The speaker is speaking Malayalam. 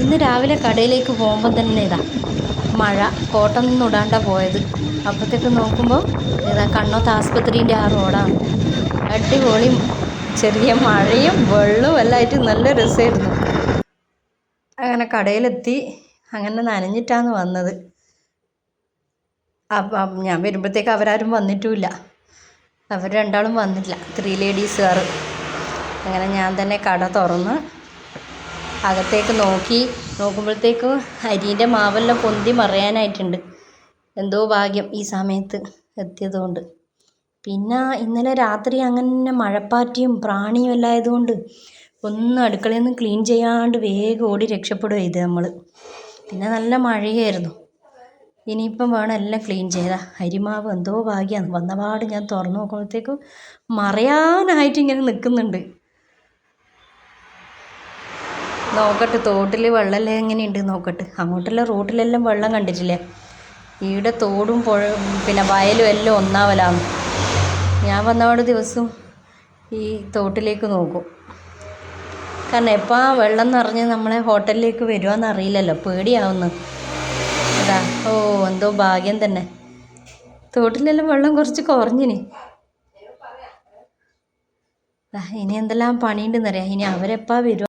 ഇന്ന് രാവിലെ കടയിലേക്ക് പോകുമ്പോൾ തന്നെ മഴ, കോട്ടൊന്നും ഇടാണ്ട പോയത്. അപ്പോഴത്തേക്ക് നോക്കുമ്പോൾ കണ്ണോത്ത് ആസ്പത്രീൻ്റെ ആ റോഡാണ്. അടിപൊളി ചെറിയ മഴയും വെള്ളവും എല്ലാം ആയിട്ട് നല്ല രസമായിരുന്നു. അങ്ങനെ കടയിലെത്തി. അങ്ങനെ നനഞ്ഞിട്ടാണ് വന്നത്. അപ്പം ഞാൻ വരുമ്പോഴത്തേക്ക് അവരാരും വന്നിട്ടുമില്ല. അവർ രണ്ടാളും വന്നില്ല, 3 ലേഡീസുകാർ. അങ്ങനെ ഞാൻ തന്നെ കട തുറന്ന് അകത്തേക്ക് നോക്കുമ്പോഴത്തേക്കും അരിൻ്റെ മാവെല്ലാം പൊന്തി മറയാനായിട്ടുണ്ട്. എന്തോ ഭാഗ്യം ഈ സമയത്ത് എത്തിയതുകൊണ്ട്. പിന്നെ ഇന്നലെ രാത്രി അങ്ങനെ മഴപ്പാറ്റിയും പ്രാണിയും എല്ലാം ആയതുകൊണ്ട് ഒന്നും അടുക്കളയിൽ നിന്ന് ക്ലീൻ ചെയ്യാണ്ട് വേഗം ഓടി രക്ഷപ്പെടുക ചെയ്ത് നമ്മൾ. പിന്നെ നല്ല മഴയായിരുന്നു. ഇനിയിപ്പം വേണം എല്ലാം ക്ലീൻ ചെയ്താൽ. അരിമാവ് എന്തോ ഭാഗ്യമാണ്, വന്നപാട് ഞാൻ തുറന്നു നോക്കുമ്പോഴത്തേക്കും മറയാനായിട്ട് ഇങ്ങനെ നിൽക്കുന്നുണ്ട്. നോക്കട്ടെ തോട്ടിൽ വെള്ളമെല്ലാം എങ്ങനെയുണ്ട് നോക്കട്ടെ. അങ്ങോട്ടെല്ലാം റോട്ടിലെല്ലാം വെള്ളം കണ്ടിട്ടില്ലേ? ഇവിടെ തോടും പുഴ പിന്നെ വയലും എല്ലാം ഒന്നാവലാണ്. ഞാൻ വന്നപാട് ദിവസവും ഈ തോട്ടിലേക്ക് നോക്കും. കാരണം എപ്പോൾ ആ വെള്ളം നിറഞ്ഞ് നമ്മളെ ഹോട്ടലിലേക്ക് വരുവാന്നറിയില്ലല്ലോ, പേടിയാവുന്നു. അതാ എന്തോ ഭാഗ്യം തന്നെ. തോട്ടിലെല്ലാം വെള്ളം കുറച്ച് കുറഞ്ഞിന്. ഇനി എന്തെല്ലാം പണിയുണ്ടെന്നറിയാം. ഇനി അവരെപ്പോൾ വരുമോ